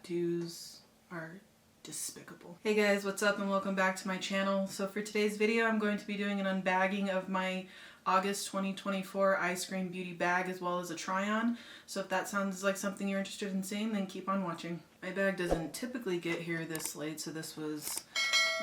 tattoos are despicable. Hey guys, what's up and welcome back to my channel. So for today's video, I'm going to be doing an unbagging of my August 2024 Eyescream Beauty Bag as well as a try-on. So if that sounds like something you're interested in seeing, then keep on watching. My bag doesn't typically get here this late, so this was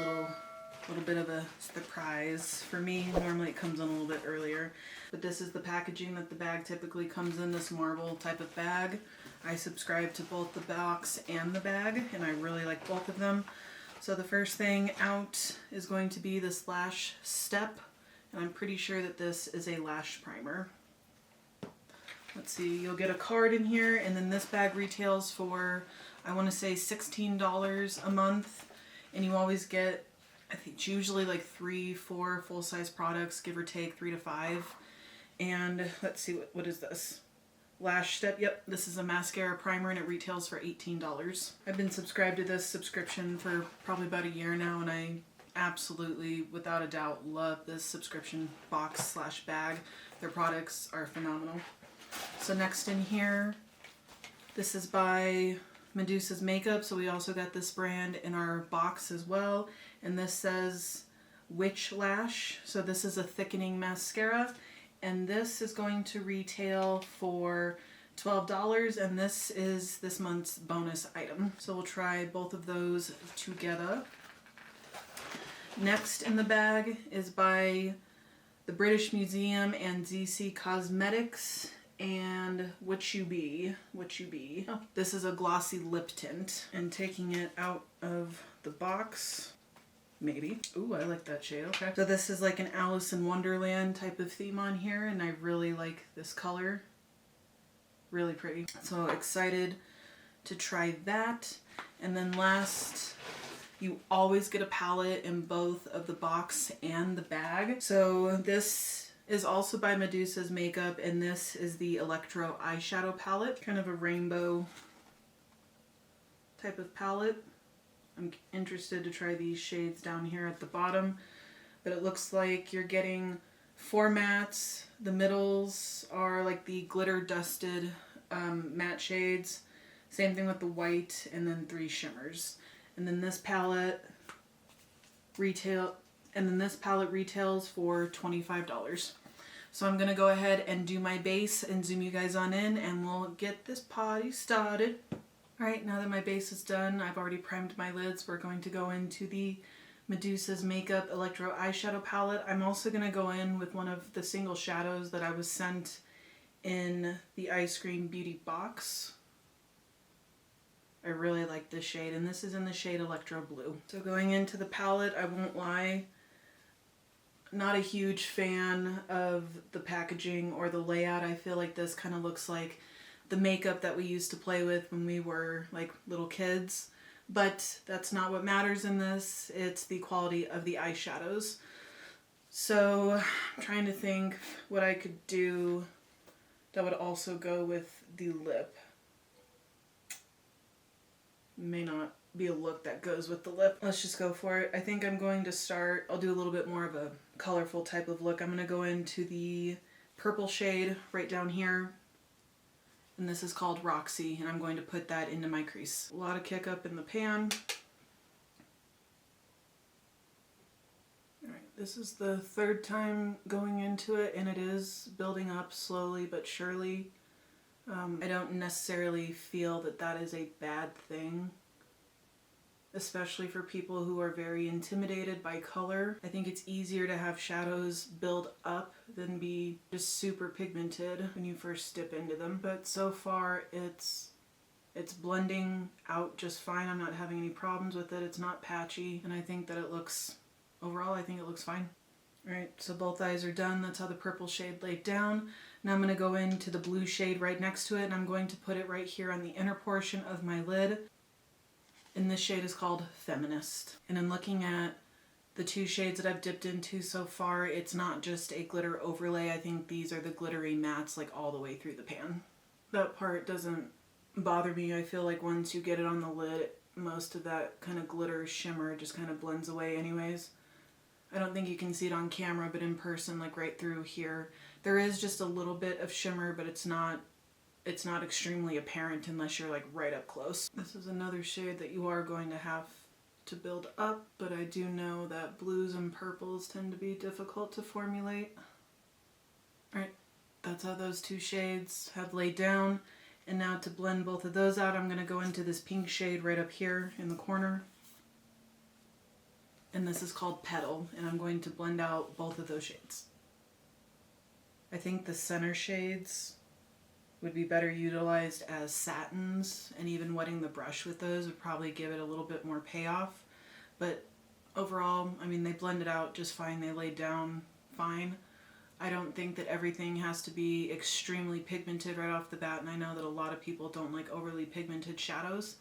a little bit of a surprise for me. Normally it comes in a little bit earlier, but this is the packaging that the bag typically comes in, this marble type of bag. I subscribe to both the box and the bag, and I really like both of them. So the first thing out is going to be this Lash Step, and I'm pretty sure that this is a lash primer. Let's see, you'll get a card in here, and then this bag retails for, I want to say $16 a month, and you always get, I think it's usually like 3-4 full-size products, give or take 3 to 5. And let's see, what is this? Lash Step, yep, this is a mascara primer and it retails for $18. I've been subscribed to this subscription for probably about a year now, and I absolutely, without a doubt, love this subscription box slash bag. Their products are phenomenal. So next in here, this is by Medusas makeup, so we also got this brand in our box as well, and this says Witch Lash. So this is a thickening mascara, and this is going to retail for $12, and this is this month's bonus item. So we'll try both of those together. Next in the bag is by the British Museum and ZC Cosmetics and What You Be. Oh, this is a glossy lip tint, and taking it out of the box, maybe. Ooh, I like that shade, okay. So this is like an Alice in Wonderland type of theme on here, and I really like this color. Really pretty. So excited to try that. And then last, you always get a palette in both of the box and the bag. So this is also by Medusas makeup, and this is the Electro eyeshadow palette. Kind of a rainbow type of palette. I'm interested to try these shades down here at the bottom, but it looks like you're getting 4 mattes. The middles are like the glitter dusted matte shades. Same thing with the white, and then 3 shimmers. And then this palette retails for $25. So I'm gonna go ahead and do my base and zoom you guys on in, and we'll get this party started. Alright, now that my base is done, I've already primed my lids. We're going to go into the Medusas Makeup Electro Eyeshadow Palette. I'm also going to go in with one of the single shadows that I was sent in the Eyescream Beauty Box. I really like this shade, and this is in the shade Electro Blue. So going into the palette, I won't lie, not a huge fan of the packaging or the layout. I feel like this kind of looks like the makeup that we used to play with when we were like little kids, but that's not what matters in this. It's the quality of the eyeshadows. So I'm trying to think what I could do that would also go with the lip. May not be a look that goes with the lip. Let's just go for it. I think I'm going to start, I'll do a little bit more of a colorful type of look. I'm going to go into the purple shade right down here. And this is called Roxy, and I'm going to put that into my crease. A lot of kick up in the pan. Alright, this is the 3rd time going into it, and it is building up slowly but surely. I don't necessarily feel that that is a bad thing, especially for people who are very intimidated by color. I think it's easier to have shadows build up than be just super pigmented when you first dip into them. But so far it's blending out just fine. I'm not having any problems with it. It's not patchy, and I think that it looks, overall I think it looks fine. Alright, so both eyes are done. That's how the purple shade laid down. Now I'm going to go into the blue shade right next to it, and I'm going to put it right here on the inner portion of my lid. And this shade is called Feminist. And in looking at the 2 shades that I've dipped into so far, it's not just a glitter overlay. I think these are the glittery mattes like all the way through the pan. That part doesn't bother me. I feel like once you get it on the lid, most of that kind of glitter shimmer just kind of blends away anyways. I don't think you can see it on camera, but in person, like right through here, there is just a little bit of shimmer, but it's not it's not extremely apparent unless you're like right up close. This is another shade that you are going to have to build up, but I do know that blues and purples tend to be difficult to formulate. Alright, that's how those two shades have laid down. And now to blend both of those out, I'm going to go into this pink shade right up here in the corner. And this is called Petal, and I'm going to blend out both of those shades. I think the center shades would be better utilized as satins, and even wetting the brush with those would probably give it a little bit more payoff. But overall, I mean, they blended out just fine. They laid down fine. I don't think that everything has to be extremely pigmented right off the bat, and I know that a lot of people don't like overly pigmented shadows,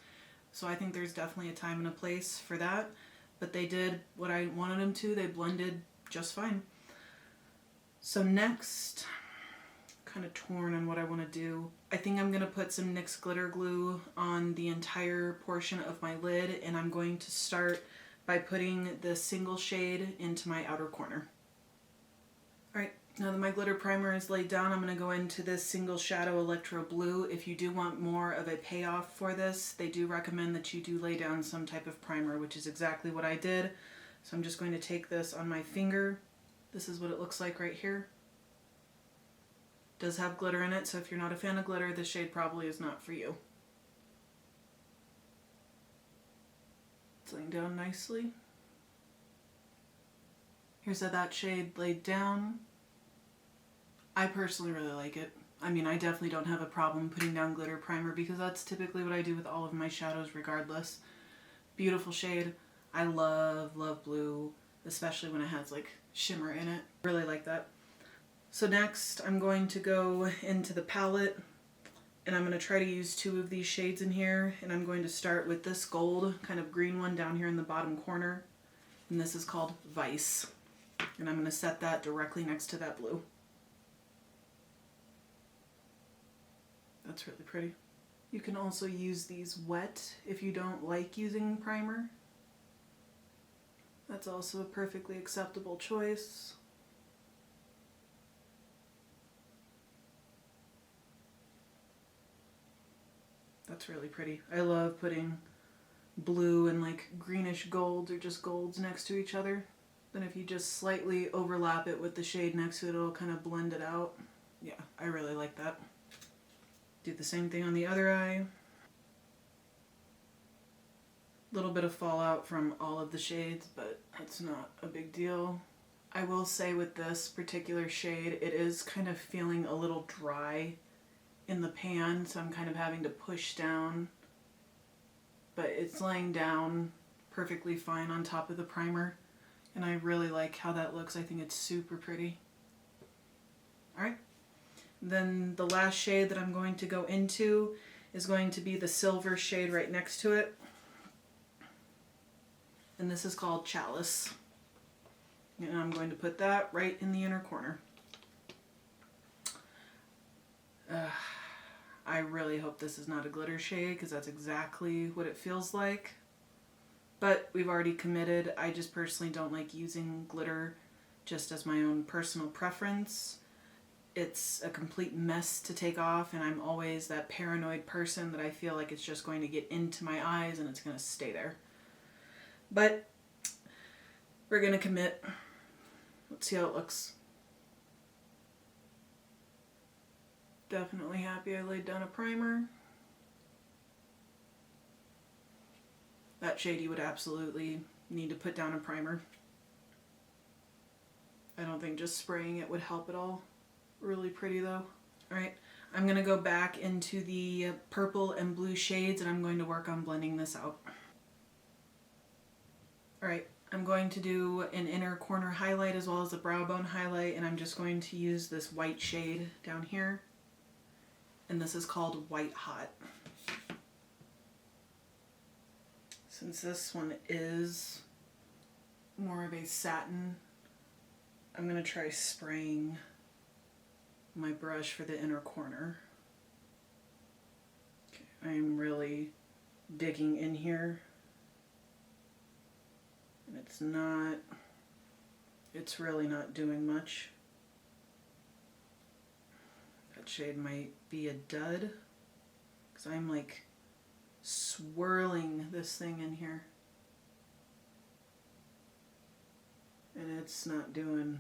so I think there's definitely a time and a place for that. But they did what I wanted them to. They blended just fine. So next, kind of torn on what I want to do. I think I'm going to put some NYX glitter glue on the entire portion of my lid, and I'm going to start by putting the single shade into my outer corner. Alright, now that my glitter primer is laid down, I'm going to go into this single shadow Electro blue. If you do want more of a payoff for this, they do recommend that you do lay down some type of primer, which is exactly what I did. So I'm just going to take this on my finger. This is what it looks like right here. It does have glitter in it, so if you're not a fan of glitter, this shade probably is not for you. It's laying down nicely. Here's how that shade laid down. I personally really like it. I mean, I definitely don't have a problem putting down glitter primer because that's typically what I do with all of my shadows regardless. Beautiful shade. I love, love blue, especially when it has like shimmer in it. Really like that. So next I'm going to go into the palette, and I'm going to try to use two of these shades in here, and I'm going to start with this gold kind of green one down here in the bottom corner, and this is called Vice, and I'm going to set that directly next to that blue. That's really pretty. You can also use these wet if you don't like using primer. That's also a perfectly acceptable choice. That's really pretty. I love putting blue and like greenish golds or just golds next to each other. Then if you just slightly overlap it with the shade next to it, it'll kind of blend it out. Yeah, I really like that. Do the same thing on the other eye. Little bit of fallout from all of the shades, but it's not a big deal. I will say with this particular shade, it is kind of feeling a little dry in the pan, so I'm kind of having to push down, but it's laying down perfectly fine on top of the primer, and I really like how that looks. I think it's super pretty. Alright, then the last shade that I'm going to go into is going to be the silver shade right next to it, and this is called Chalice, and I'm going to put that right in the inner corner. I really hope this is not a glitter shade because that's exactly what it feels like. But we've already committed. I just personally don't like using glitter just as my own personal preference. It's a complete mess to take off, and I'm always that paranoid person that I feel like it's just going to get into my eyes and it's going to stay there. But we're going to commit. Let's see how it looks. Definitely happy I laid down a primer. That shade you would absolutely need to put down a primer. I don't think just spraying it would help at all. Really pretty though. Alright, I'm going to go back into the purple and blue shades, and I'm going to work on blending this out. Alright, I'm going to do an inner corner highlight as well as a brow bone highlight, and I'm just going to use this white shade down here. And this is called White Hot. Since this one is more of a satin, I'm going to try spraying my brush for the inner corner. Okay, I'm really digging in here. And it's really not doing much. that shade might be a dud, because I'm like swirling this thing in here. And it's not doing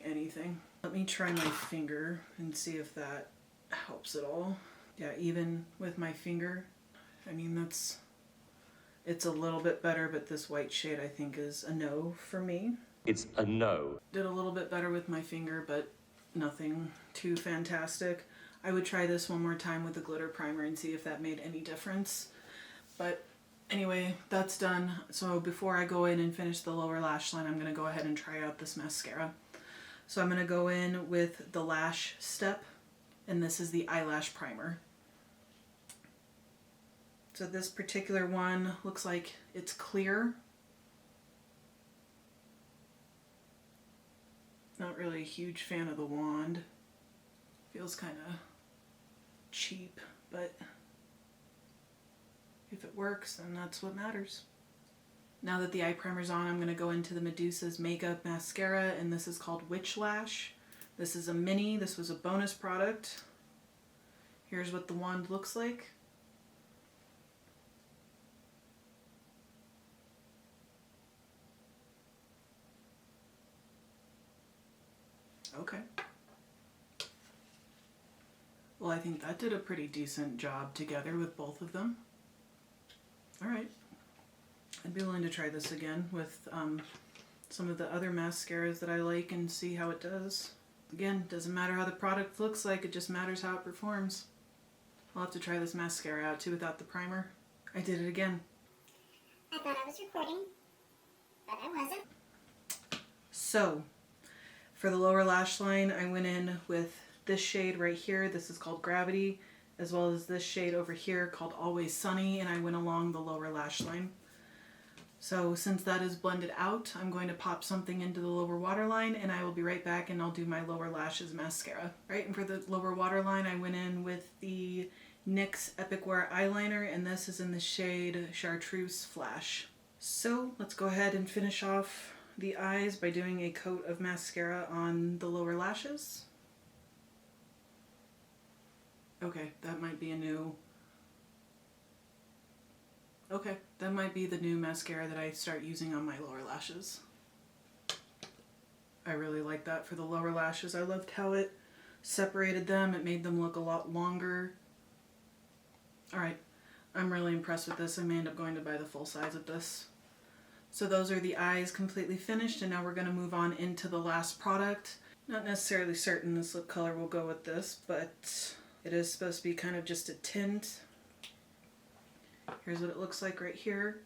anything. Let me try my finger and see if that helps at all. Yeah, even with my finger, I mean, it's a little bit better, but this white shade I think is a no for me. It's a no. Did a little bit better with my finger, but nothing too fantastic. I would try this one more time with the glitter primer and see if that made any difference. But anyway, that's done. So before I go in and finish the lower lash line, I'm going to go ahead and try out this mascara. So I'm going to go in with the Lash Step, and this is the eyelash primer. So this particular one looks like it's clear. Not really a huge fan of the wand. Feels kind of cheap, but if it works, then that's what matters. Now that the eye primer's on, I'm going to go into the Medusas Makeup Mascara, and this is called Witch Lash. This is a mini. This was a bonus product. Here's what the wand looks like. Okay. Well, I think that did a pretty decent job together with both of them. Alright. I'd be willing to try this again with some of the other mascaras that I like and see how it does. Again, doesn't matter how the product looks like, it just matters how it performs. I'll have to try this mascara out too without the primer. I did it again. I thought I was recording, but I wasn't. So, for the lower lash line, I went in with this shade right here. This is called Gravity, as well as this shade over here called Always Sunny, and I went along the lower lash line. So since that is blended out, I'm going to pop something into the lower waterline, and I will be right back and I'll do my lower lashes mascara. Right, and for the lower waterline, I went in with the NYX Epic Wear eyeliner, and this is in the shade Chartreuse Flash. So let's go ahead and finish off the eyes by doing a coat of mascara on the lower lashes. Okay, that might be a new... Okay, that might be the new mascara that I start using on my lower lashes. I really like that for the lower lashes. I loved how it separated them. It made them look a lot longer. Alright, I'm really impressed with this. I may end up going to buy the full size of this. So those are the eyes completely finished, and now we're going to move on into the last product. Not necessarily certain this lip color will go with this, but it is supposed to be kind of just a tint. Here's what it looks like right here.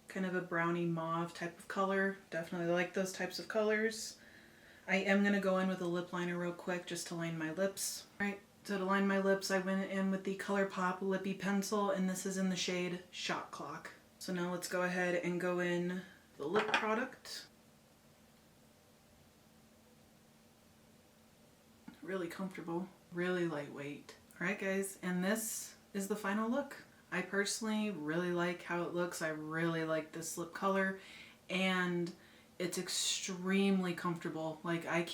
Kind of a brownie mauve type of color. Definitely like those types of colors. I am going to go in with a lip liner real quick just to line my lips. Alright, so to line my lips I went in with the ColourPop Lippy Pencil, and this is in the shade Shot Clock. So now let's go ahead and go in the lip product. Really comfortable, really lightweight. Alright guys, and this is the final look. I personally really like how it looks. I really like this lip color, and it's extremely comfortable. Like I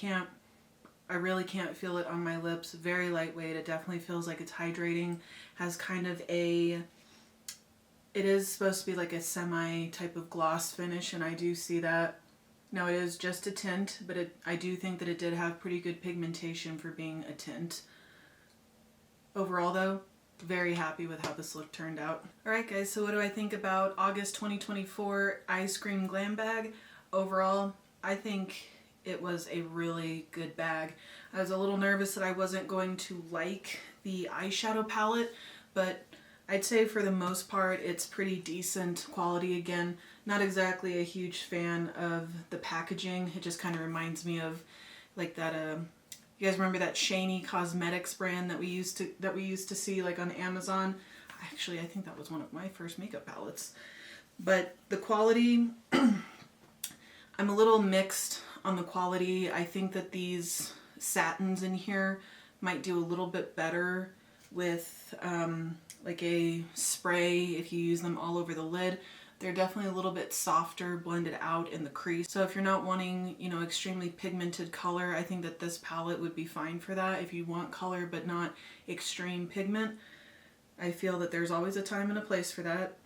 really can't feel it on my lips. Very lightweight. It definitely feels like it's hydrating. Has kind of a, it is supposed to be like a semi type of gloss finish, and I do see that. Now it is just a tint, but I do think that it did have pretty good pigmentation for being a tint. Overall though, very happy with how this look turned out. Alright guys, so what do I think about August 2024 Eyescream Glam Bag? Overall, I think it was a really good bag. I was a little nervous that I wasn't going to like the eyeshadow palette, but I'd say for the most part it's pretty decent quality. Again, not exactly a huge fan of the packaging. It just kind of reminds me of like that you guys remember that Shany Cosmetics brand that we used to see like on Amazon? Actually, I think that was one of my first makeup palettes. But the quality, I'm a little mixed on the quality. I think that these satins in here might do a little bit better with like a spray if you use them all over the lid. They're definitely a little bit softer, blended out in the crease. So if you're not wanting, you know, extremely pigmented color, I think that this palette would be fine for that. If you want color but not extreme pigment, I feel that there's always a time and a place for that.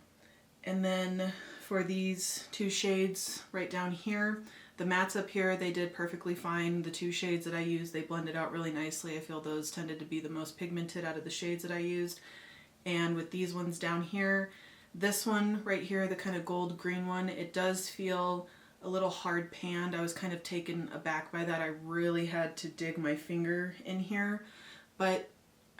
And then for these two shades right down here, the mattes up here, they did perfectly fine. The two shades that I used, they blended out really nicely. I feel those tended to be the most pigmented out of the shades that I used. And with these ones down here, this one right here, the kind of gold green one, it does feel a little hard panned. I was kind of taken aback by that. I really had to dig my finger in here. But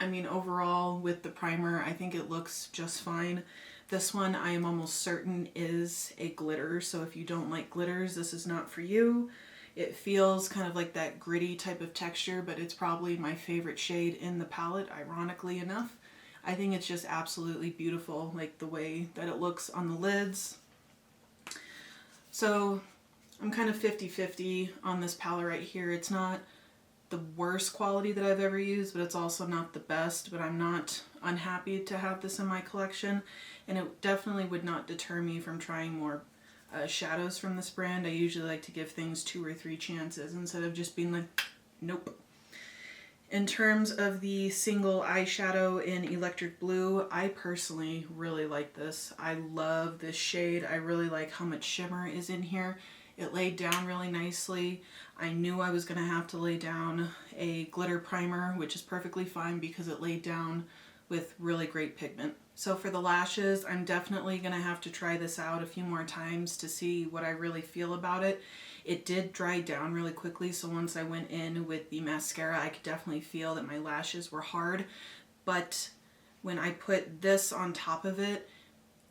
I mean, overall with the primer, I think it looks just fine. This one I am almost certain is a glitter, so if you don't like glitters, this is not for you. It feels kind of like that gritty type of texture, but it's probably my favorite shade in the palette, ironically enough. I think it's just absolutely beautiful, like the way that it looks on the lids. So I'm kind of 50-50 on this palette right here. It's not the worst quality that I've ever used, but it's also not the best, but I'm not unhappy to have this in my collection, and it definitely would not deter me from trying more shadows from this brand. I usually like to give things 2 or 3 chances instead of just being like, nope. In terms of the single eyeshadow in Electric Blue, I personally really like this. I love this shade. I really like how much shimmer is in here. It laid down really nicely. I knew I was going to have to lay down a glitter primer, which is perfectly fine because it laid down with really great pigment. So for the lashes, I'm definitely going to have to try this out a few more times to see what I really feel about it. It did dry down really quickly, so once I went in with the mascara, I could definitely feel that my lashes were hard. But when I put this on top of it,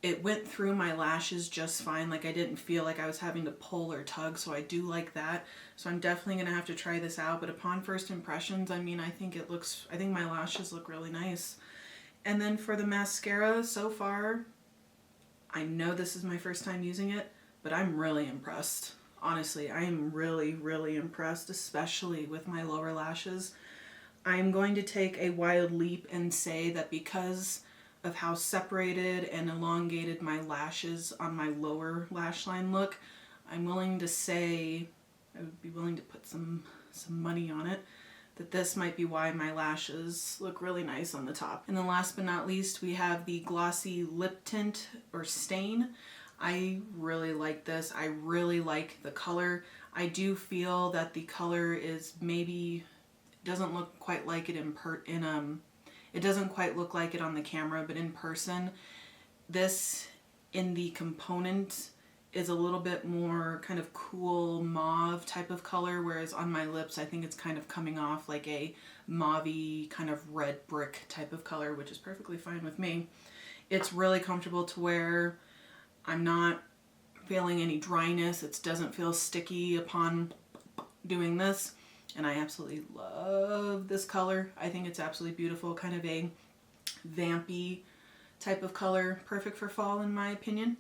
it went through my lashes just fine. Like, I didn't feel like I was having to pull or tug, so I do like that. So I'm definitely going to have to try this out. But upon first impressions, I mean, I think my lashes look really nice. And then for the mascara, so far, I know this is my first time using it, but I'm really impressed. Honestly, I am really, really impressed, especially with my lower lashes. I'm going to take a wild leap and say that because of how separated and elongated my lashes on my lower lash line look, I'm willing to say, I would be willing to put some money on it, that this might be why my lashes look really nice on the top. And then last but not least, we have the glossy lip tint or stain. I really like this. I really like the color. I do feel that the color is maybe, doesn't look quite like it it doesn't quite look like it on the camera, but in person, this in the component is a little bit more kind of cool mauve type of color, whereas on my lips, I think it's kind of coming off like a mauvey kind of red brick type of color, which is perfectly fine with me. It's really comfortable to wear. I'm not feeling any dryness. It doesn't feel sticky upon doing this. And I absolutely love this color. I think it's absolutely beautiful. Kind of a vampy type of color. Perfect for fall in my opinion.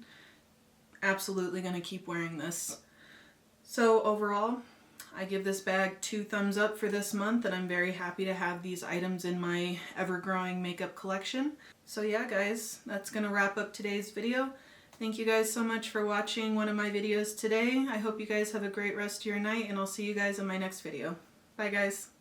Absolutely going to keep wearing this. So overall, I give this bag 2 thumbs up for this month, and I'm very happy to have these items in my ever-growing makeup collection. So yeah, guys, that's going to wrap up today's video. Thank you guys so much for watching one of my videos today. I hope you guys have a great rest of your night, and I'll see you guys in my next video. Bye, guys.